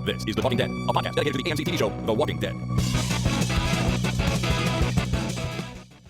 This is The Walking Dead, a podcast dedicated to the AMC TV show, The Walking Dead.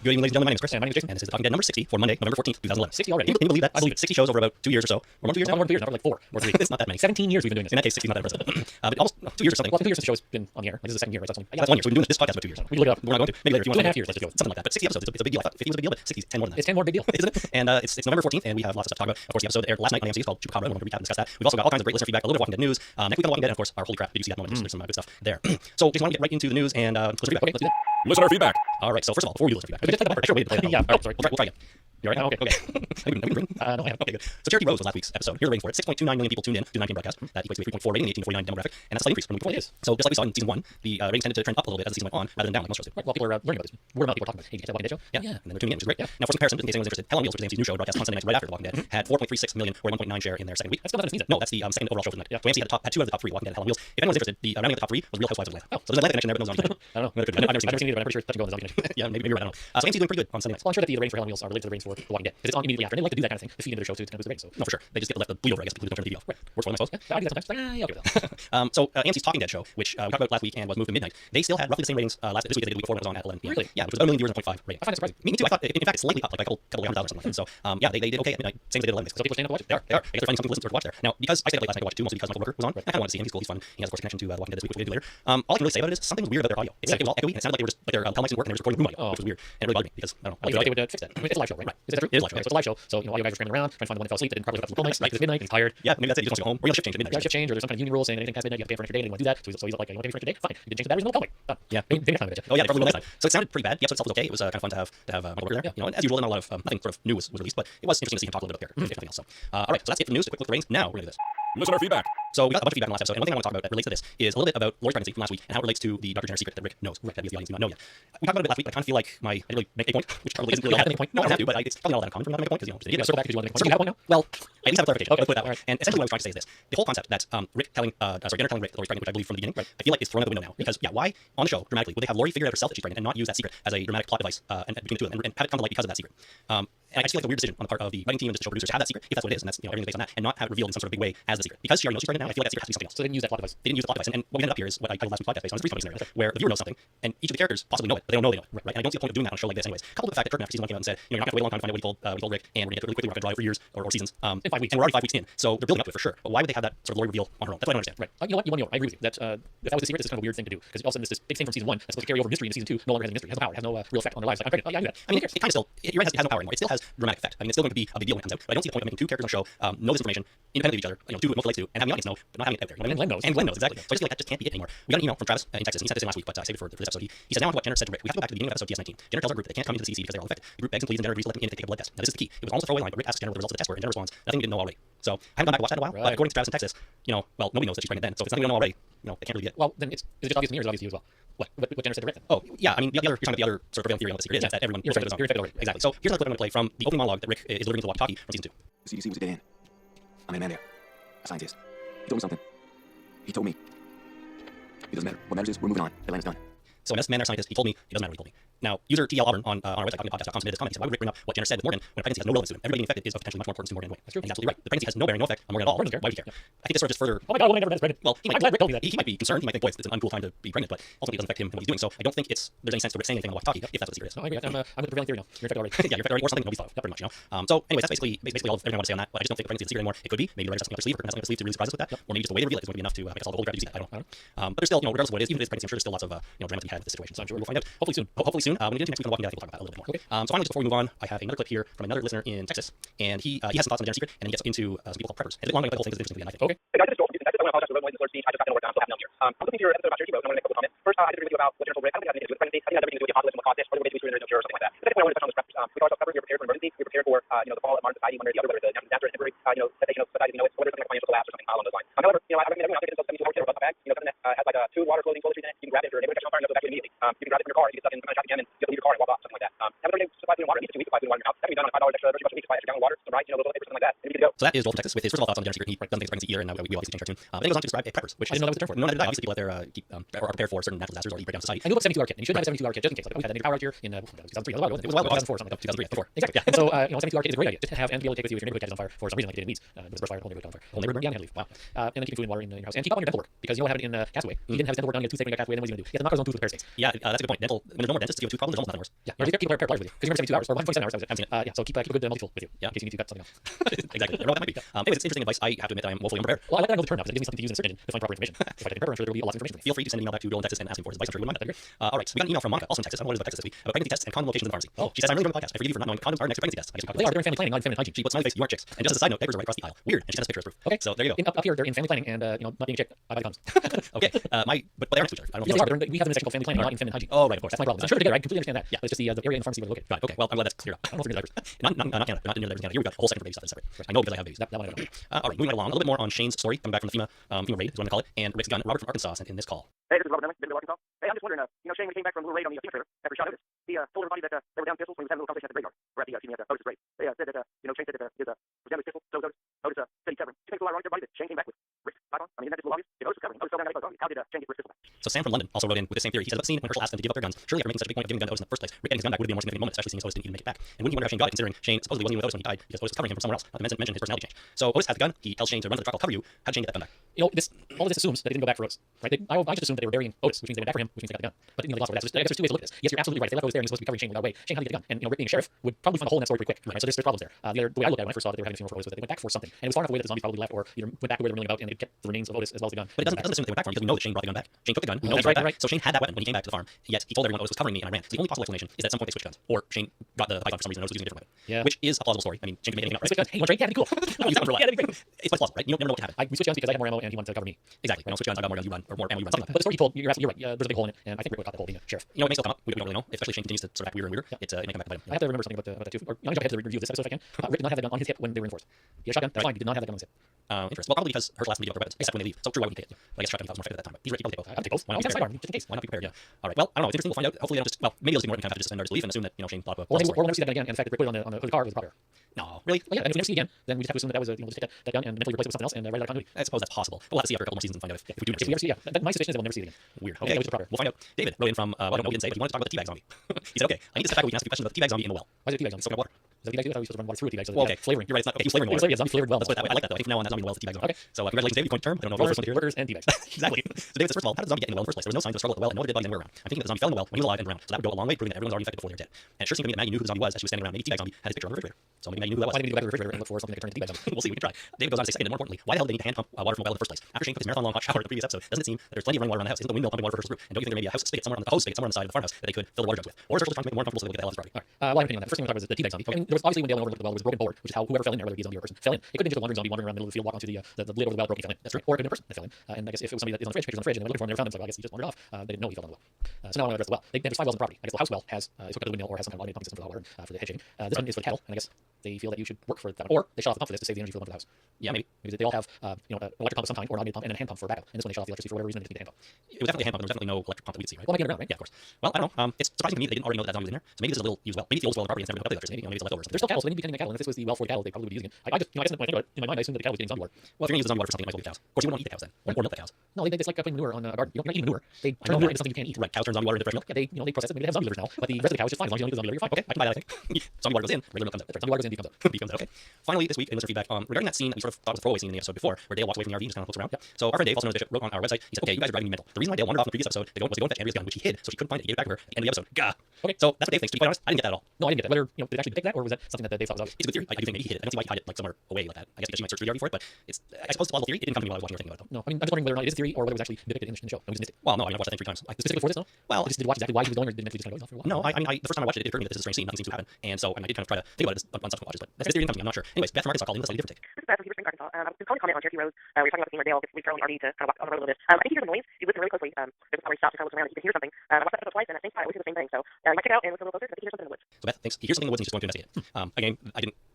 Good evening, ladies and gentlemen. My name is Chris. And my name is Jason. And this is The Walking Dead number 60 for Monday, November 14th, 2011. 60 already. Can you believe that? I believe it. 60 shows over about 2 years or so. Or more than 2 years now? More than 2 years now, like 4 or 3. It's not that many. 17 years we've been doing this. In that case, 60 is not that impressive. But almost 2 years or something. Well, 2 years since the show's been on the air. Like, this is the second year, right? That's only, Yeah, that's 1 year. So we've been doing this podcast for 2 years. We look it up. We're not going to. Maybe later if you want 2.5 years, let's go. Something like that. But 60 episodes, it's a big deal. I thought 50 was a big deal, but 60 is 10 more than that. It's 10 more big deal. Isn't it? And it's November 14th, and we have lots of stuff to talk about. Of course, the episode that aired last night on AMC is called Chupacabra. We're going to recap and discuss that. We've also got all kinds of great listener feedback, a little bit of Walking Dead news. Next week on The Walking Dead, and of course, our Holy Crap, did you see that moment? There's some good stuff there. So, Jason, why don't we get right into the news and listener feedback? Okay, let's do that. Listener feedback. All right, so first of all, before we do listener feedback, Just take the I should have waited to play that. Yeah. Oh, sorry. We'll try again. You all right? Okay. Have you been ring? No, I haven't. Okay, good. So Cherokee Rose was last week's episode. Here's the rating for it. 6.29 million people tuned in to the 9 p.m. broadcast. That equates to a 3.4 rating in the 1849 demographic, and that's a slight increase from the week before. It is. So just like we saw in season 1, the ratings tended to trend up a little bit as the season went on, rather than down like most shows do. Right, well, people are learning about this. Word of mouth, people are talking about, hey, you catch that Walking Dead show? Yeah. And then they're tuning in, which is great. Yeah. Now, for some comparison, just in case anyone's interested, Hell on Wheels, which is AMC's new show, broadcast on Sunday nights right after The Walking Dead, had 4.36 million or 1.9 share in their second week. That's still nothing to sneeze at. No, that's the second overall show for the night. Yeah. So AMC had 2 out of the top 3, Walking Dead and Hell on Wheels. If anyone's interested, the rounding of the top 3 was Real Housewives of Atlanta. Oh. So there's an Atlanta connection there, but no one's on it. I don't know. I've never seen it, but I'm pretty sure Touch and Go is out. Yeah, maybe you're right, I don't know. So AMC's doing pretty good on Sunday nights. Well, I'm sure that the ratings for Hell on Wheels are related to the ratings for The Walking Dead. Because it's on immediately after. And they like to do that kind of thing to feed into their show to kind of boost the ratings. So. No, for sure. They just get left the bleed over, I guess, because they don't turn the TV off. Right. Works for them, I suppose. Yeah, I do that sometimes. Like, yeah, I'll give it that. So AMC's Talking Dead show, which we talked about last week and was moved to midnight, they still had roughly the same ratings this week as they did the week before when it was on at 11 p.m. Really? Yeah, which was about 1 million viewers and 0.5 rating. I find it surprising. Me too. I thought, in fact, it's slightly up, like a couple of 100,000 or something like that. So yeah, they did okay at midnight, same as they did at 11. So people are staying up to watch it? They are. I guess they're finding something to listen to or to watch there. Now, because I stayed up late last night to watch it too, mostly because Michael Rooker was on. Right. I kind of wanted to see him. He's cool. He's fun. He has, of course, a connection to The Walking Dead this week, which we'll get into later. All I can really say about it is something was weird about their audio. It was all echoey, and it sounded like they were just like their telemics didn't work, and they were just recording room audio, which was weird, and it really bugged me because I don't know. Well, they would fix that. I mean, it's a live show, right? Is that true? It is a live show. Okay, so it's a live show. So, you know, audio guys are scrambling around trying to find the one that fell asleep that didn't properly hook up to the phone mics. Right. Because it's midnight. He's tired. Yeah, maybe that's it. He just wants to go home. Or shift change at midnight. Yeah, shift change, or there's some kind of union rule saying anything past midnight you have to pay for an extra day, and they want to do that. So he's like, you want to pay for an extra day? Fine. You didn't change the batteries in the middle. Done. Yeah. They didn't have time to Oh yeah, they probably will next time. So it sounded pretty bad. The episode itself was okay. It was kind of fun to have Michael Rooker there. Yeah. You know, and as usual, not a lot of nothing sort of new was released, but it was interesting to see him talk a little bit up there. If nothing else. So all right, so that's it for the news. A quick look at the ratings. Now we're gonna do this. Listener feedback. So we got a bunch of feedback in the last episode, and one thing I want to talk about that relates to this is a little bit about Lori's pregnancy from last week and how it relates to the Dr. Jenner secret that Rick knows. Right. That we as the audience do not know yet. We talked about it last week, but I kind of feel like I didn't really make a point, which probably isn't really have to make a point. No, I don't have to, but it's probably not all that uncommon for me not to make a point because you know, Yeah, circle back because you want to make a point. so You have one now? Well, at least have a clarification. Okay, Let's put it that way. all right. And essentially what I was trying to say is this: the whole concept that Rick telling, Jenner telling Rick that Lori's pregnant, which I believe from the beginning, right. I feel like is thrown out the window now because why on the show dramatically would they have Lori figure out herself that she's pregnant and not use that secret as a dramatic plot device and between the two of them and have it come to light because of that secret. And I just feel like a weird decision on the part of the writing team and just the show producers to have that secret, if that's what it is, and that's everything's based on that, and not have it revealed in some sort of big way as the secret. Because she already knows she's pregnant now, I feel like that secret has to be something else. So they didn't use that plot device. They didn't use the plot device, and what we ended up here is what I titled last week's podcast based on is a three scenario, where the viewer knows something, and each of the characters possibly know it, but they don't know they know it. Right? And I don't see the point of doing that on a show like this, anyways. Coupled with the fact that Kirk after season 1 came out and said, you know, you're not going to wait a long time to find out what he told Rick, and we're going to get it really quickly. We're not going to draw it for years or seasons. In 5 weeks. And we're already 5 weeks in, so they're building up to it for sure. But why would they have that sort of Lori reveal on her own? That's what I don't understand. Right. You know what? I agree with you. That if that was the secret, it's kind of a weird thing to do because all of a sudden this big thing from season 1 that's supposed to carry over mystery into season 2 no longer has any mystery, has no power, has no real effect on their lives. Like, I'm pregnant. Oh yeah, I knew that. I mean, it kind of still, you're right, it has no power anymore. It still has dramatic effect. I mean, it's still going to be a big deal when it comes out. But I don't see the point of making 2 characters on the show know this information independently of each other, you know, do what most relates to, and having the audience know, but not having it out there. You know what I mean? And Glenn knows. Exactly. So I just feel like that just can't be it anymore. We got an email from Travis in Texas. He sent this in last week, but I saved it for this episode. He says, now on to what Jenner said to Rick. We have to go back to the beginning of episode TS19. Jenner tells our group that they can't come into the CC because they're all infected. The group begs and pleads, and Jenner agrees to let them in to take a blood test. Now this is the key. It was almost a throwaway line, but Rick asks Jenner what the results of the test were, and Jenner responds, nothing we didn't know already. So I haven't gone back and watched that in a while, but according to Travis in Texas, you know, well, nobody knows that she's pregnant then. So if it's nothing we don't know already, you know, it can't really be it. Well, then is it just obvious to me or is it obvious to you as well? What Jenner said to Rick then? Oh, yeah, I mean, you're talking about the other sort of prevailing theory on the secret is that everyone you're infected already. Exactly. So here's another clip I'm going to play from the opening monologue that Rick is delivering to the walkie-talkie from season 2. The CDC was a dead end. I met a man there, a scientist. He told me something. He told me. It doesn't matter. What matters is we're moving on. Atlanta's done. So an man, our scientist, he told me, it doesn't matter what he told me. Now, user TL Auburn on our website, talkingpodcast.com, submitted this comment. He said, why would Rick bring up what Jenner said with Morgan when a pregnancy has no relevance to him? Everybody being infected is of potentially much more importance to Morgan anyway. That's true. And he's absolutely right. The pregnancy has no bearing, no effect on Morgan at all. Morgan doesn't care. Why would he care? Yeah. I think this sort of just further... Oh my God, I never met pregnant. Well, I'm glad Rick told me that. He might be concerned. He might think, boy, it's an uncool time to be pregnant, but ultimately it doesn't affect him and what he's doing. So I don't think there's any sense to Rick saying anything on the walkie-talkie if that's what the secret is. No, I agree. I'm the prevailing theory now. You're infected already. Yeah, you're infected already or something nobody's thought of. Pretty much, you know. So anyways, that's basically all of everything I want to say on that. But I just don't think the pregnancy is a secret anymore. It could be. Maybe Larry's got something up their sleeve or has something up their sleeve to really surprise us with that. Or maybe just the way they reveal it is going to be enough to make us all the holy crap, did you see that? I don't know. But there's still, you know, regardless of what it is, even if it's pregnancy, I'm sure there's still lots of drama to be had with this situation. So I'm sure we'll find out. Hopefully soon. Hopefully soon. When we get into next week on The Walking Dead, I think we'll talk about that a little bit more. Okay. So finally, just before we move on, I have another clip here from another listener in Texas, and he has some thoughts on the Jenner secret, and then he gets into some people called preppers. And it's a bit long, but the whole thing is interesting to me, and I think. Okay. Hey guys, this is Joel. I want to apologize for the noise and I just got to know where I'm still having here. I'm listening to your episode about Cherokee Rose, and I want to make a couple comments. First, I did a review about what Jenner told Rick. I don't think it has anything to do with pregnancy. I think it has everything to do with the apocalypse and what caused this, or the way to be sure there's no cure or something like that. The second point I want to touch on was preppers. We got ourselves covered. We were prepared for an emergency. We were prepared for the fall of modern society, one or the other, whether it's a natural disaster or temporary, cessation of society, it's whether it's something like financial collapse or something along those lines. However, I recommend everyone out there get themselves 72 hour kit or a bag, something that has like food, water, clothing, toiletries in it. You can grab it if you're neighborhood catching on fire and go back immediately. You can grab it from your car, you get stuck in some kind of traffic jam, and you have to leave your car and walk off, something like that. Have a great supply food and water, at least 2 weeks supply food and water in your house. That can be done on $5 extra, $30 a week. quiet, your gallon of water, some rice, those little papers, something like that, and you're good to go. So that is Joel from Texas with his first of all thoughts on the dinner secret. He doesn't think it's pregnancy either, and we obviously changed our tune. But then he goes on to describe preppers, which I didn't know that was the term for it. no, neither did I. Obviously, people out there keep or are prepared for certain natural disasters or you break down society. I knew about the 72-hour kit, and you should have a 72-hour kit just in case. Like, we had a major power out here in 2003, a while ago. It was a while ago. 2004, something like that. 2003, before. Exactly. Yeah. And so, 72-hour kit is a great idea. Just to have and be able to take with you if your neighborhood catches on fire for some reason, like it did in Leeds. There was a brush fire, the whole neighborhood caught on fire. Whole neighborhood Yeah, and leave. Wow. And then keeping food and water in your house, and keep up on your dental work because you know what happened in Castaway. He didn't have his dental work done. He had a tooth fairy in Castaway. Then what was he going to do? He had to knock out his own tooth with a pair of skates. Yeah, that's a good point. Dental. When there's no more dentists to give a tooth problem, there's almost nothing worse. Yeah. Keep a pair of pliers with you because you remember 72 hours or 127 hours. I was it. Yeah. So keep a good multi-tool with you. Yeah. In case you need to cut something else. Exactly. I don't know what that might be. Anyways, it's interesting advice. I have to admit that I'm woefully unprepared. Well, I like that I know the term now because it gives me something to use in a search engine to find proper information. If I take prepper, I'm sure there will be a lot of information for me. Feel free to send an email back to Joel in Texas and ask him for his advice. I'm sure he would mind that. All right. So we got an email from Monica, also in Texas. I don't know what it is about Texas this week. About pregnancy tests and condom locations in the pharmacy. Oh. She says, I'm really enjoying the podcast. I forgive you for not knowing condoms are next to pregnancy tests. I guess They are. They're in family planning, not in feminine hygiene. She puts smiley face, you aren't chicks. And just as a side note, diapers are right across the aisle. Weird. And she sent us a picture as proof. Okay. So there you go. Up here, they're in family planning and not being a chick. I buy the condoms. Okay. But they are next to each other. I don't know. Yes, they are. We have them in a section called family planning, not in feminine hygiene. Oh, right, of course. That's my problem. I'm sure they're together. I completely understand that. Yeah. But it's just the area in the pharmacy where they're located. Right. Okay. Well, I'm glad that's cleared up. I don't know if they're diapers. Not Canada. Not near the Canada. Here we've got a whole section for baby stuff that's separate. I know because I have babies. That one I don't know. All right. Moving right along. A little bit more on Shane's story coming back from the FEMA raid is what I'm gonna call it. And Rick's gun. Robert from Arkansas sent in this call. Hey, this is Robert Denley, been to Arkansas. Hey, I'm just wondering, Shane, when he came back from a little raid on the FEMA trailer after he shot Otis, he told everybody that they were down pistols when he was having a little conversation at the graveyard, or at the, at Otis' grave. They said that, Shane said that his was down his pistol, so was Otis. Otis said he'd cover him. Do you think it's a lot wrong to everybody that Shane came back with Rick's fight on? I mean, isn't that just a little obvious? If Otis was covering, Otis fell down and got his gun. How did Shane get Rick's pistol back? So Sam from London also wrote in with the same theory. He says, about the scene when Herschel asked them to give up their guns, surely after making such a big point of giving the gun to Otis in the first place, Rick getting his gun back would have been a more significant moment, especially since Otis didn't even make it back. And wouldn't you wonder how Shane got it, considering Shane supposedly wasn't even with Otis when he died because Otis was covering him from somewhere else, not to mention his personality change. So Otis has the gun, he tells Shane to run to the truck, I'll cover you. How did Shane get that gun back? All of this assumes that they didn't go back for Otis, right? I just assumed that they were burying Otis, which means they went back for him, which means they got the gun. But they lost over that. So I guess there's two ways to look at this. Yes, you're absolutely right. If they left Otis there and he's supposed to be covering Shane without way, Shane, how did he get the gun? And Rick being a sheriff would probably find a hole in that story pretty quick. Right? So there's problems there. The way I looked at it when I first saw that they were having a funeral for Otis was that they went back for something, and it was far enough away that the zombies probably left, or either went back to where they were milling about and they kept the remains of Otis as well as the gun. But it doesn't assume that they went back for him because we know that Shane brought the gun back. Shane took the gun. We know That's he brought it right. back. So Shane had that weapon when he came back to the farm. Yet he told everyone Otis was covering me and I ran. So the only possible explanation is that at some point they switched guns, or Shane got the python for some reason and Otis was using a different weapon. Yeah. Which is a plausible story. I mean, Shane can make anything up, right? Hey, one trade? Yeah, that'd be cool. Use it for life. Yeah, that'd be great. It's quite plausible, right? You never know what can happen. We switched guns because I had more ammo and he wanted to cover me. Exactly. We don't switch guns. I got more guns. You run, or more ammo. You run. Something like that. But the story he told, you're absolutely right. There's a big hole in it, and I think Rick got that hole being a sheriff. You know, it may still come up. We don't really know. Especially if Shane continues to sort of act weirder and weirder. Yeah. It may come back to bite him. I have to remember something about that too. Or I'm gonna jump ahead to the review of this episode if I can. Rick did not have that gun on his hip when they were in the forest. He had a shotgun. That's fine. He did not have that gun on his hip. Interesting. Well, probably because Herschel asked them to give up their weapons, except when they leave. So true, why wouldn't he take it? I guess shotgun was more effective at that time. But he's Rick, he probably take both. I would take both. Why not I'll be have prepared? sidearm, just in case. Why not be prepared? Yeah. All right. Well, I don't know. It's interesting. We'll find out. Hopefully they don't just. Well, maybe they'll just ignore it and kind of have to suspend our disbelief and assume that Shane thought of. Or we'll never see that gun again, and the fact that Rick put it on the hood of the car was proper. No, really? Well, yeah, and if we never see it again, then we just have to assume that was just take that gun and mentally replace it with something else and write it out of continuity. I suppose that's possible. But we'll have to see after a couple more seasons and find out if we do. If we ever see, yeah. My suspicion is that we'll never see it again. Weird. Okay, Okay, that was proper. we'll find out. David wrote in from, I don't know what he didn't say, but he wanted to talk about the teabag zombie. He said, okay, I need to step back and we can ask you questions about the teabag zombie in the well. Why is it teabag zombie? Soak up water. Is that teabag too? I thought we were supposed to run water through a teabag. So Well, okay. Flavoring. You're right. It's not, okay, he's flavoring the water. Yeah, zombie flavored well. Let's put it that way. I like that though. I think from now on, that zombie in the well is the teabag zombie. Okay. So congratulations, David. You coined the term. I don't know if Runners, everyone's here. workers, and teabags. Exactly. So David says, first of all, how did the zombie get in the well in the first place? There was no signs of struggle at the well, and no other dead bodies anywhere around. I'm thinking that the zombie fell in the well when he was alive and around. So that would go a long way proving that everyone was already infected before they were dead. And it sure seemed to me that Maggie knew who the zombie was as she was standing around. Maybe teabag zombie had his picture on the refrigerator. So maybe Maggie knew who that was. Why didn't we go back to the refrigerator and look for something that could turn into teabag zombie? We'll see. We can try. David goes on to say, second, and more importantly, why the hell did they need to hand pump water from a well in the first place? After Shane took his marathon long hot shower in the previous episode, doesn't it seem that there's plenty of running water around the house? Isn't the windmill pumping water for Herschel's group? And don't you think there may be a house spigot somewhere on the hose spigot somewhere on the side of the farmhouse that they could fill the water jugs with? Or is Herschel trying to make it more comfortable so they can get the hell out of his property? Well, I have an opinion on that. First thing I want to talk about is the teabag zombie. Okay. And there was obviously when Dale went over and looked at the well, there was a broken board, which is how whoever fell in there, whether it be a zombie or a person, fell in. It could have been just a wandering zombie wandering around the middle of the field, walk onto the lid over the well, broken, fell in. That's right. Or it could have been a person that fell in. And I guess if it was somebody that is on the fridge, pictures on the fridge, and they were looking for him, they never found him, so I guess he just wandered off. They didn't know he fell in the well. So now I want to address the well. There's 5 wells on the property. I guess the house well has is hooked up to the windmill or has some kind of automated pumping system for the hot water for the hedging. This one is for the cattle, and I guess they feel that you should work for that one. Or they shut off the pump for this to save the energy for the house. Yeah, maybe. Because they all have an electric pump of some kind or an automated pump and a hand pump for backup. And this one they shut off the electricity for whatever reason, they just need the hand pump. It was definitely a hand pump. There was definitely no electric pump that we could see, right? Well, it might get underground, right? Yeah, of course. Well, I don't know. It's surprising to me that they didn't already know that zombie was in there. So maybe this is a little used well. Maybe it's the oldest well on the property and it's never been hooked up to electricity. Maybe it's leftovers. There's still cattle, so they need to be tending the cattle. And if this was the well for the cattle, they probably would be using it. I just, I guess when I think about it, in my mind, I assumed that the cattle was getting zombie water. Well, if you're going to use the zombie water for something, it might as well be cows. Of course, you wouldn't want to eat the cows then. Or milk the cows. No, it's like putting manure on a garden. You're not eating manure. They turn manure into something you can't eat. Right, cows turn zombie water into fresh milk. Yeah, they process it. Maybe they have zombie livers now, but the rest of the cow is just fine. As long as you don't eat the zombie liver, you're fine. Okay, I can buy that, I think. Zombie water goes in, regular milk comes out. That's right. Zombie water goes in, beef comes out. Beef comes out, okay. Finally, this week, in listener feedback, regarding that scene that we sort of thought was a throwaway scene in the episode before, where Dale walks away from the RV and just kind of looks around. Yep. So our friend Dave, also known as Bishop, wrote on our website, he said, okay, you guys are driving me mental. The reason why Dale wandered off in the previous episode was to go and fetch Andrea's gun, which he hid, so she couldn't find it and gave it back to her at the end of the episode. Gah. Okay. So that's what Dave thinks. To be quite honest, I didn't get that at all. No, I didn't get that. Whether did they actually depict that, or was that something that Dave thought was obvious? It's a good theory. I do think maybe he hid it. I don't see why he hide it like somewhere away like that. I guess because she might search through the RV for it, but it's, I suppose it's a plausible theory. It didn't come to me while I was watching or thinking about it though. No, I mean, I'm just wondering whether or not it is theory or whether it was actually depicted in the show. And we just missed it. Well, no, I mean, I've watched that thing 3 times. Specifically for this, no? Well, did you watch exactly why he was going, or did it mentally just kind of go off for a while? No, I mean, the first time I watched it, it occurred to me that this is a strange scene. Nothing seems to happen, and so I did kind of try to think about it on subsequent watches. But that's theory didn't come to me. I'm not sure. Anyways, Beth from Arkansas called in with a slightly different take. This is Beth from Heber Springs, Arkansas. I was calling to comment on Cherokee Road. We were talking about the scene where Dale gets thrown in the RV to kind of walk on the road a little bit. I think he hears a noise. He listens really closely. There's a part where he stops and kind of looks around and he can hear something. I watched that episode twice, and I think I always hear the same thing. So you might check it out and listen a little closer because I think he hears something in the woods. So Beth thinks he hears something in the woods and he's just going to investigate it. Again, I didn't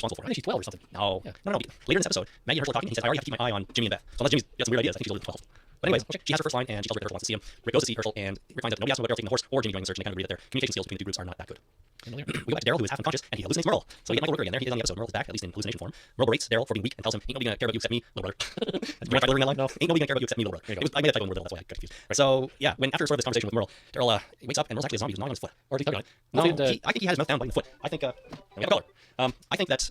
responsible for. I think she's 12 or something. No. Yeah. No. Later in this episode, Maggie and Herschel are talking, and he says, I already have to keep my eye on Jimmy and Beth. So unless Jimmy's got some weird ideas, I think she's older than 12. But anyways, she has her first line, and she tells Rick that Herschel wants to see him. Rick goes to see Herschel, and Rick finds out nobody asked him about Daryl taking the horse or Jimmy joining the search, and they kind of agree that their communication skills between the two groups are not that good. We go back to Daryl, who is half unconscious, and he hallucinates Merle. So we get Michael Rooker again there. He is on the episode. Merle is back, at least in hallucination form. Merle berates Daryl for being weak and tells him, "Ain't nobody gonna care about you except me, little brother." Did you try delivering that line? No. Ain't nobody gonna care about you except me, little brother. I made a typo in word, that's why I got confused. Right, so yeah, when after sort of this conversation with Merle, Daryl wakes up and Merle's actually a zombie who's gnawing on his foot. Or did he tug on it? No, I think he had his mouth down biting the foot. I think we have a color. I think that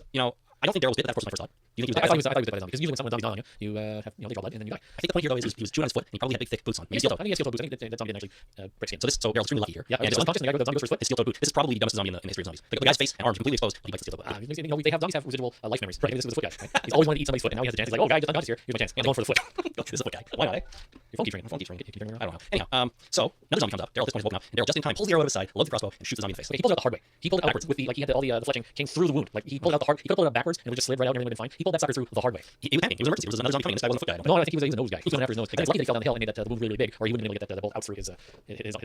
I don't think Daryl was bit. That was my first thought. Do you think he was? I thought he was bit by a zombie because usually when someone's gnawing on you, have they draw blood and then you die. I think the point here though is he was chewing on his foot and he probably had big thick boots on. I think he has steel toe boots. I think that zombie didn't actually break skin. So Daryl's extremely lucky here. Yeah, and he's unconscious and the guy goes down his foot. His steel toe boot. This is probably the dumbest zombie in the history of zombies. The guy's face and arms completely exposed, but he bites the steel toe boot. They have zombies have residual life memories. Right. This is the foot guy. Right? He's always wanted to eat somebody's foot, and now he has a chance. He's like, oh, guy just unconscious here. Here's my chance. And going for the foot. This is the foot guy. Why not? Your phone keeps ringing. I don't know. Anyhow, so another zombie comes up. Daryl at this point is woken up, and Daryl just in time pulls the arrow out of his side, loads the crossbow, and shoots the zombie in the face. Okay, he pulls it out the hard way. He pulled it out backwards with the he had all the fletching came through the wound. Like he pulled it out the hard. He could have pulled it out backwards and it would just slid right out and everything would have been fine. He pulled that sucker through the hard way. He was panicking. It was an emergency. There was another zombie coming. This guy wasn't the foot guy. No, I think he was a nose guy. He was going after his nose. Like, it's lucky that he fell down the hill and made that the wound really big, or he wouldn't have been able to get the bolt out through his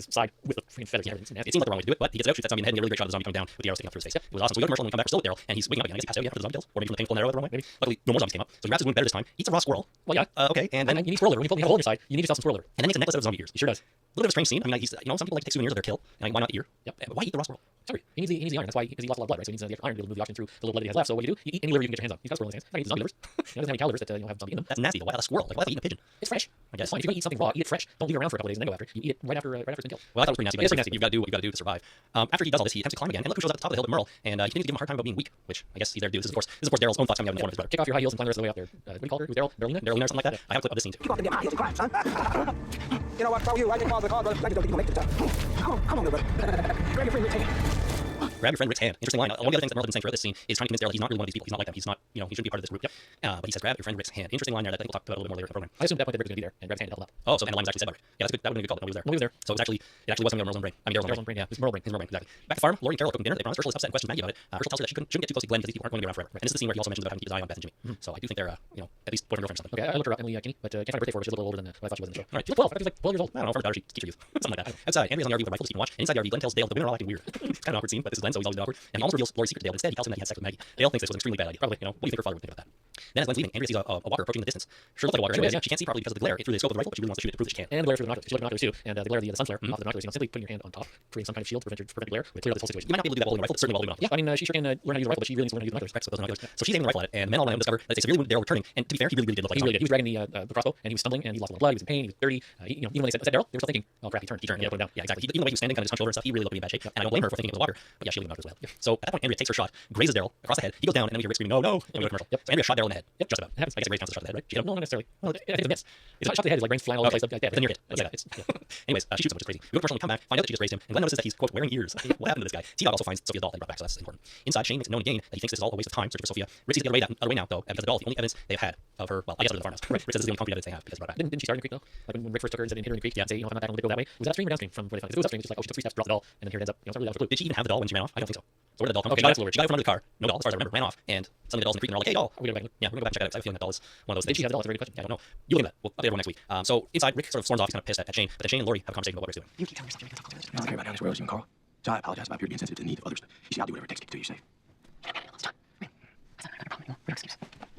side with the freaking feathers. Yeah, it seems like the wrong way to do it, but he gets it out, shoots that zombie in the head, and a really great shot of the zombie coming down with the arrow sticking out through his face. It was awesome. So we go to commercial and we come back. We're still with Daryl, and he's waking up again. I guess he passed out after the zombie kills, or maybe from the painful arrow the wrong way. Maybe. Luckily, no more zombies came up, so he wraps his wound better this time. Eats a raw squirrel. Well, yeah. Okay, and then you need squirrel liver. When you have a hole in your side, you need yourself some squirrel liver. And then makes a necklace out of zombie ears. He sure does. A little bit of a strange scene. I mean, he's some people like to take souvenirs of their kill, and why not ear? Yep. Why eat the raw squirrel? Sorry, he needs the iron. That's why because he lost a lot of blood, right? So he needs the iron to be able to move the oxygen through the little blood that he has left. So what do? You eat any liver you can get your hands on. He's got squirrel in his hands. Not eat the zombie livers. He doesn't have any cow livers that have zombie in them. That's nasty. Why a squirrel? Like why eat a pigeon? It's fresh. I guess. Fine. If you're gonna eat something raw, eat it fresh. Don't leave it around for a couple days and then go after it. You eat it right after it's been killed. Well, I thought it was pretty nasty. But it's pretty nasty. You've got to do what you got to do to survive. After he does all this, he attempts to climb again, and look who shows up at the top of the hill but Merle, and he continues to give him a hard time about being weak, which I guess he's there to do. This is of course Daryl's own thoughts coming out in the form of his brother. Kick off your high heels and climb the rest of the way up there. What do you call her? Daryl? Darylina or something like that. I have a clip of this scene too. Keep off them damn high heels and climb, son. You know what? If I were you, I'd take father the car, brother. I just don't think you'll make the time. Come on, little brother. Grab your friend Rick's hand. Grab your friend Rick's hand. Interesting line. One of the other things that Merle has been saying throughout this scene is trying to convince Daryl that he's not really one of these people. He's not like them. He's not, he shouldn't be part of this group. Yep. But he says, grab your friend Rick's hand. Interesting line there that I think we'll talk about a little bit more later in the program. I assumed at that point that Rick was going to be there and grab his hand and held up. Oh, so and the line was actually said by Rick. Yeah, that's good. That would have been a good call. Nobody was there. Nobody was there. So it actually was something on Merle's own brain. I mean, Daryl's own brain. Yeah, it's Merle brain. His Merle brain, exactly. Back at the farm, Lori and Carol are cooking dinner. They promise Herschel is upset and questions Maggie about it. Herschel tells her that she shouldn't get too close to Glenn because these people aren't going to be around forever. Right? And this is the scene where he also mentions about having to keep his eye on Beth and Jimmy. So I do think they're, at least boyfriend and girlfriend or something. Okay, I looked her up, Emily Kinney, but can't find a birthday for her. She's a little older than what I thought she was in the show. All right. She's like 12. I think she's like 12 years old. I don't know. For her daughter, she keeps her youth. Something like that. Outside, Andrea's on the RV with a rifle to keep him watch. And inside the RV, Glenn tells Dale the women are all acting weird. It's kind of an awkward scene, but this is Glenn, so he's always awkward. And he almost reveals Lori's secret to Dale. Instead, he tells him that he had sex with Maggie. Dale thinks this was an extremely bad idea. Probably. What do you think her father would think about that? Then as Glenn's leaving, Andrea sees a walker approaching in the distance. Sure looks like a walker. She can't see properly because of the glare through the scope of the rifle, but she really wants to shoot it to prove that she can. And the glare through the binoculars. She looked at binoculars too. And the glare of the sun flare off the binoculars. You know, simply putting your hand on top, creating some kind of shield to prevent glare, would clear out this whole situation. You might not be able to do that while holding a rifle, but certainly while holding a binoculars. Yeah, I mean, she sure can learn how to use a rifle, but she really needs to learn how to use binoculars. Respects those binoculars. So she's aiming the rifle at it, and men all around discover that it's a severely wounded Daryl returning. And to be fair, he really did look like he really did. He was dragging the crossbow, and he was stumbling, and he lost a lot of blood. He was in pain. He was dirty. Even when they said Daryl, they were still thinking, oh crap, he turned. Yeah, put him down. Yeah, exactly. Even the way he was standing, kind of just hunched over and stuff, he really looked in bad shape. And I don't blame her for thinking it was a walker, but yeah, she really knocked as well. So at that point, Andrea takes her shot, grazes Daryl across the head. He goes down, and then we hear Rick screaming, "No, no!" And we go to commercial. So Andrea shot Daryl in the head. Just about. I guess a great chance to shot the head, right? No, not necessarily. Well, I think it's a miss. It's not shot to the head. It's like brains flying all over the place like that. Then you're hit. Anyways, she shoots him, which is crazy. We go to commercial and come back, find out that she just grazed him, and Glenn notices that he's quote wearing ears. What happened to this guy? T-Dog also finds Sophia's doll that he brought back, so that's important. Inside, Shane makes it known again that he thinks this is all a waste of time searching for Sophia. Rick sees the other way now, though, because the doll is the only evidence they've had of her. Well, I guess other than the farmhouse. Rick says this is the only concrete evidence they have because brought back. Didn't she start in the creek though? Like when Rick first took her and said, "Hit her in the creek." Yeah. Say, if I'm not back, I'm gonna go that way. Was that upstream or downstream from where they found it? If it was upstream, it's just like, oh, she took 3 steps, dropped the doll, and then here it ends up. It's not really that was a clue. Did she even have the doll when she ran off? I don't think so. So where did the doll come from? Okay, She got it from under the car. No doll, as far as I remember, ran off, and suddenly the doll's in the creek, and they're all like, "Hey, doll." We're gonna go back. Yeah, we're gonna go back and check it out. I have a feeling that doll is one of those things. Did she have the doll? That's a very good question. Yeah, I don't know. You look at that. We'll update everyone next week. So inside, Rick sort of storms off. He's kind of pissed at Shane, but then Shane and Lori have a conversation about what Rick's doing. You keep telling yourself you're going to talk to others. I don't care about down this road, you and Carl. So I apologize about appearing to be insensitive to the need of others. You see, I'll do whatever it takes to keep you safe.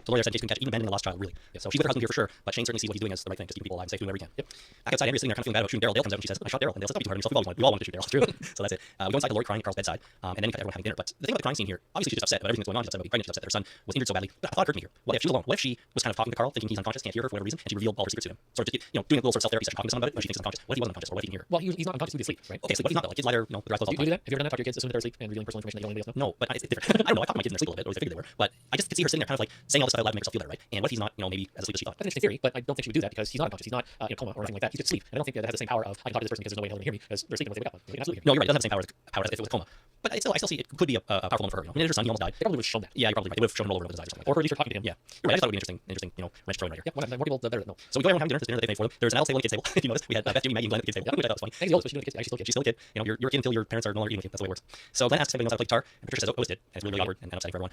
So Lori said Jason can catch even Ben and a lost child, really. Yeah, so she's with her husband here for sure, but Shane certainly sees what he's doing as the right thing, just keeping people alive and safe, doing whatever he can. Yep. Back outside, Andrea's sitting there kind of feeling bad about shooting Daryl. Dale comes out and she says, "I shot Daryl," and Dale says, "Don't be too hard on yourself. We all wanted to shoot Daryl." True. So that's it. We go inside to Lori crying at Carl's bedside, and then cut everyone having dinner. But the thing about the crying scene here, obviously she's upset about everything that's going on. She's upset about being pregnant. She's upset that her son was injured so badly. But a thought occurred to me here. What if she was alone? What if she was kind of talking to Carl, thinking he's unconscious, can't hear her for whatever reason, and she revealed all her secrets to him? Sort of just, doing a little sort of self-therapy session, talking to someone about it, but she thinks he's unconscious. What if he wasn't unconscious, or what if he didn't hear her? Well, he's not unconscious due to sleep, right? Okay, so what if he's not though? Like kids lie there, with their eyes closed all the time. Do that? Have you ever done that? Talk to your kids as soon as they're asleep and revealing personal information that you don't want anybody else know? No, but it's different. I don't know. I talk to my kids in their sleep a little bit, or they figured they were. But I just could see her sitting there, kind of like saying all this stuff out loud to make herself feel better, right? And what if he's not, maybe as asleep as she thought? That's an interesting theory, but I don't think she would do that because he's not unconscious. He's not in a coma or anything like that. He's just asleep. And I don't think that has the same power of I can talk to this person because there's no way they'll hear me because they're sleeping when they wake up. They can absolutely hear me. No, you're right. It doesn't have the same power as if it was a coma. But I still see it could be a powerful moment for her. I mean, her son, he almost died. They probably would have shown that. Yeah, you're probably right. They would have shown him all over his eyes or something. Or at least her talking to him. Yeah, you're right. I just thought it would be interesting, wrench throwing right here. Yeah, more people the better than no. So we go everyone having dinner. This dinner that they made for them. There's an adult table and a kids table. If you noticed, we had Beth, Jimmy, Maggie, and Glenn at the kids table, which I thought was funny. Maggie's old, so she's not a kid. Actually, She's still a kid. You're a kid until your parents are no longer eating with you. That's the way it works. So Glenn asks if anybody knows how to play guitar, and Patricia says, "Oh, it's did." And it's really awkward and upsetting for everyone.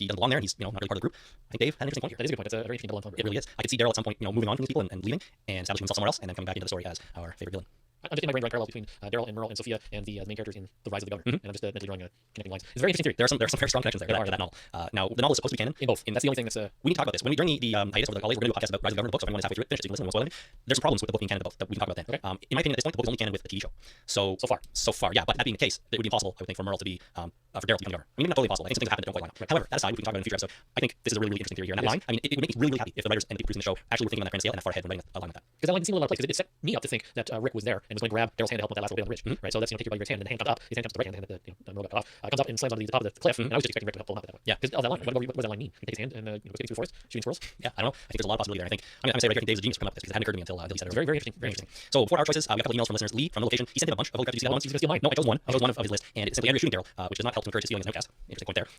he doesn't belong there, and he's not really part of the group. I think Dave had an interesting point here. That is a good point. It's a very interesting double entendre. It really is. I could see Daryl at some point moving on from these people and leaving and establishing himself somewhere else, and then coming back into the story as our favorite villain. I'm just in my brain drawing parallels between Daryl and Merle and Sophia and the main characters in The Rise of the Governor, and I'm just mentally drawing connecting lines. It's a very interesting theory. There are some very strong connections there to that novel. Now the novel is supposed to be canon In both. That's the only thing that's we need to talk about this. When we during the hiatus over the holidays, we're going to do a podcast about Rise of the Governor, the book. So if anyone is halfway through it, finish it, so you can listen. We won't spoil anything. There's some problems with the book being canon both that we can talk about then. Okay. In my opinion, at this point, the book is only canon with the TV show. So far, yeah. But that being the case, it would be impossible, I would think, for Merle to be for Daryl to become the governor. I mean, not totally impossible. I think some things happen that don't quite line up. Right. However, that aside, we can talk about it in a future episode. I think this is a really, really interesting theory here. And that line, I mean, it would make me really, really happy if the writers and the people producing the show actually were thinking on that grand scale and that far ahead when writing a line like that. Because that line didn't seem a lot of place. Because it set me up to think that Rick was there and was going to grab Daryl's hand to help him with that last little bit on the ridge. Right. So that's take your buddy Rick's hand, and the hand comes up. His hand comes to the right hand, and the hand that Merle got off comes up and slams onto the top of the cliff. And I was just expecting Rick to pull him up that way. Yeah. Because of that line. What does that line mean? He takes his hand and goes skating through the forest, shooting squirrels. Yeah, I don't know. I think there's a lot of possibility there. I think I'm gonna say right here, I think Dave's a genius for coming up with this because it hadn't occurred to me until he said it. Very, very interesting. Very interesting. So for our choices, we got a couple emails from listeners. Lee from the location. He sent in a bunch of photographs. Did you see that one? He's gonna steal mine. No, I chose one. I chose one of his list, and it's simply Andrew shooting Daryl, which does not help to encourage stealing his notecast. Interesting point there.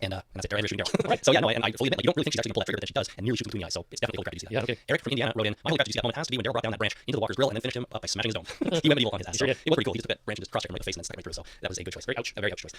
And that's it. Andrew shooting Daryl. Right. So yeah, no, and I fully admit, like, you don't really think she's actually gonna pull that trigger, but then she does, and nearly shoots between the eyes. So it's definitely a holy crap to see that. Yeah, okay. Eric from Indiana wrote in, my holy crap to see that moment has to be when Daryl brought down that branch into the walker's grill and then finished him up by smashing his dome. He went medieval on his ass. So it was pretty cool. He just took that branch and just crossed him right in the face and then stuck it right through. So that was a good choice. Very ouch, a very ouch choice.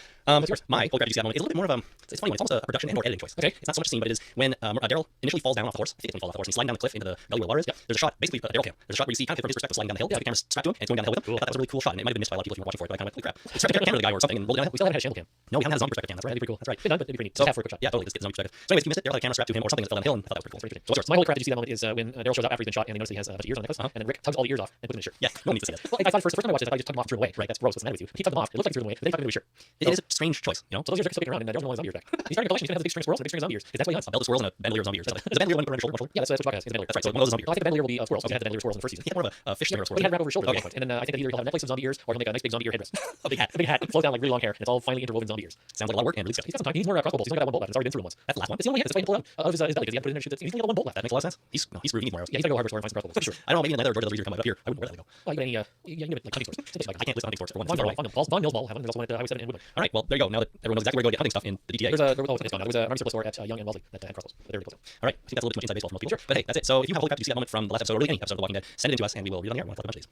My holy crap to see that moment is a little bit more of a. It's funny when it's almost a production and or editing choice. Okay. It's not so much a scene, but it is when Daryl initially falls down off the horse. I think it's when he falls off the horse and he's sliding down the cliff into the belly where the water is. There's a shot, basically a Daryl cam. There's a shot where you see kind of from his perspective sliding down the hill. The camera's strapped to him and it's going down the hill with him. I thought that was a really cool shot, and it might have been missed by a lot of people if you were watching for it, but I kind of went, holy crap. It's strapped to the camera, the guy or something, and rolled down the hill. We still haven't had a shamble cam. No, we haven't had a zombie perspective cam. That's right. That'd be pretty cool. That's right. Yeah, that'd be pretty neat. Just half for a quick shot. Yeah, totally. Let's get the zombie perspective. So anyways, if you missed it, Daryl had a camera strapped to him or something that fell down the hill, and I thought that was pretty cool. So what's yours? My holy crap, did you see that moment is when Daryl shows up after he's been shot and they notice he has a bunch of ears on the necklace, and then Rick tugs all the ears off and puts them in his shirt. Yeah, no one needs to see that. Well, I thought the first time I watched it, I thought he just tugged them off and threw them away. Right, that's gross. What's the matter with you? He tugged them off. It looked like he threw them away. But then he tugged them into his shirt. It is a strange choice, you know. So those ears are still kicking around, and Daryl's gonna want his zombie ears back. He's starting a collection. He's gonna have the big string squirrels and the big string zombie ears. That's what he hunts. A belt of squirrels and a bandolier of zombie ears. Is that a bandolier one put around your shoulder? Yeah, that's what Chewbacca has. He's a bandolier. That's right. So one of those zombie No, I ears. think the bandolier will be of squirrels. He had the bandolier of squirrels in the first season. He had more of a fish stinger or But he had it wrapped over his shoulder Okay. at one point. And then I think that either he'll have a necklace of zombie ears or he'll make a nice big zombie ear headdress. A big hat. A big hat. It flows down like really long hair. And it's all finely interwoven zombie ears. Sounds like a lot of work and really He's stuff. got some time. He needs more crossbow bolts. He's only got that one bolt left. It's already been through him once. That's the last one. It's the only one. That's why he can pull it out of his belly because he had to put it in there. He's only got one bolt left. That makes a lot of sense. He's screwed. He needs more arrows. Yeah, he's gotta go to the hardware store and find some crossbow bolts. Sure. I don't know, maybe in the leather or Georgia come up here. I wouldn't know where that would go. Well, you can you can give it like hunting stores. I can't list hunting stores for one. Von Mills Mall have one. There's also one at Highway 7 and Woodland. All right, well there you go. Now that everyone knows exactly where to go get hunting stuff in the DTA. There was an army surplus store at Young and Wellesley that had crossbows. They're really close. All right, I think that's a little bit too much inside baseball for most people. Sure. But hey, that's it. So if you have a holy crap, you see that moment from the last episode or really any episode of The Walking Dead, send it in to us and we will read it on the air. We'll talk about a bunch of these.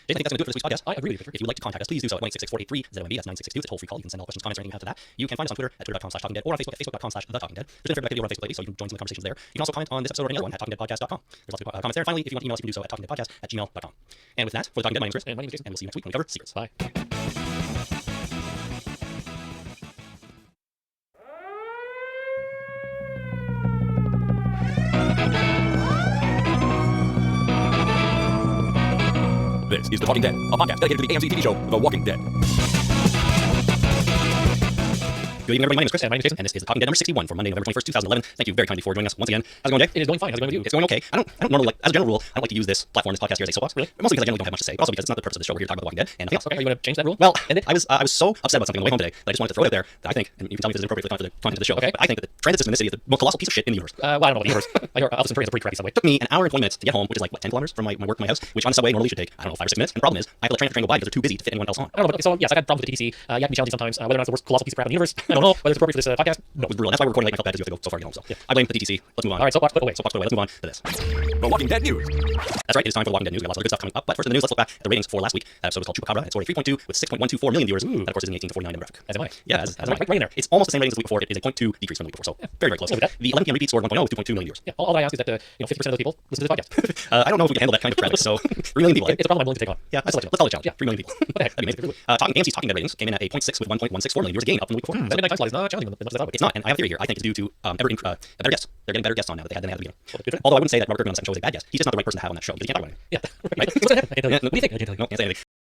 Jason, I think that's going to do it for this week's podcast. I agree with you, Victor. If you would like to contact us, please do so at 1-866-483-ZOMB. That's 9662. It's a toll-free call. You can send all questions, comments, or anything you have to that. You can find us on Twitter at twitter.com/talkingdead or on Facebook at facebook.com/thetalkingdead. There's been a fair bit of activity over on Facebook lately, so you can join some of the conversations there. You can also comment on this episode or any other one at talkingdeadpodcast.com. There's lots of comments there. Finally, if you want to email us, you can do so at talkingdeadpodcast@gmail.com. And with that, for The Talking Dead, my name is Chris. And my name is Jason. And we'll see you next week when we cover secrets. Bye. This is The Talking Dead, a podcast dedicated to the AMC TV show The Walking Dead. Good evening, everybody. My name is Chris. And my name is Jason. And this is The Talking Dead number 61 for Monday, November 21st, 2011. Thank you very kindly for joining us once again. How's it going, Jay? It is going fine. How's it going with you? It's going okay. I don't normally like, as a general rule, I don't like to use this platform, this podcast here as a soapbox. Really? Mostly because I generally don't have much to say, but also because it's not the purpose of the show. We're here to talk about The Walking Dead and nothing else. Okay, are you going to change that rule? Well, End it? I was so upset about something on the way home today that I just wanted to throw it out there that I think, and you can tell me if this is inappropriate for the content of the show, Okay. but I think that the transit system in this city is the most colossal piece of shit in the universe. Well, I don't know about the universe. I hear Elvis Train is a pretty crappy subway. It took me an hour and 20 minutes to get home, which is like, what, 10 kilometers from my work to my house, which on a subway normally should take, I don't know, 5 or 6 minutes. And the problem is, I have to let train go by because they're too busy to fit anyone else on. I don't know, but so yes, I've had problems with the TTC. You have to be challenging sometimes. Whether or not it's the worst colossal piece of crap in the universe, I don't know. Whether it's appropriate for this podcast, no. It was brutal. And that's why we're recording late. I felt bad because we have to go so far to get home. So Yeah. I blame the DTC. Let's move on. All right, soapbox put away. Soapbox put away. Let's move on to this. The Walking Dead news. That's right. It is time for The Walking Dead news. We got lots of good stuff coming up. But first in the news, let's look back at the ratings for last week. That episode was called Chupacabra. It scored a 3.2 with 6.124 million viewers. That, of course, is in the 18 to 49 demographic. As am I. Yeah, as right in there. It's almost the same ratings as the week before. It is a 0.2 decrease from the week before. So very, very close. Look at that. The 11 p.m. repeat scored 1.0 with 2.2 million viewers. Yeah, all I ask is that 50% of those people listen to this podcast. I don't know if we can handle that kind of traffic. So 3 million people. It's a problem I'm willing to take on. Yeah, let's call it a challenge. Yeah, 3 million people. What the heck? That'd be amazing. AMC's Talking Dead ratings came in at a 0.6 with 1.164 million viewers, a gain up from the week before. That midnight time slot is not challenging them as much as I would. It's not, and I have a theory here. I think it's due to better guests. They're getting better guests on now that they had at the beginning. Although I wouldn't say that Robert Kirkman on the second show was a bad guest. He's just not the right person to have on that show because he can't talk about it. Yeah. Right. What's that? I can't tell you. Yeah, What do you think? I can't tell you. No, can't say anything.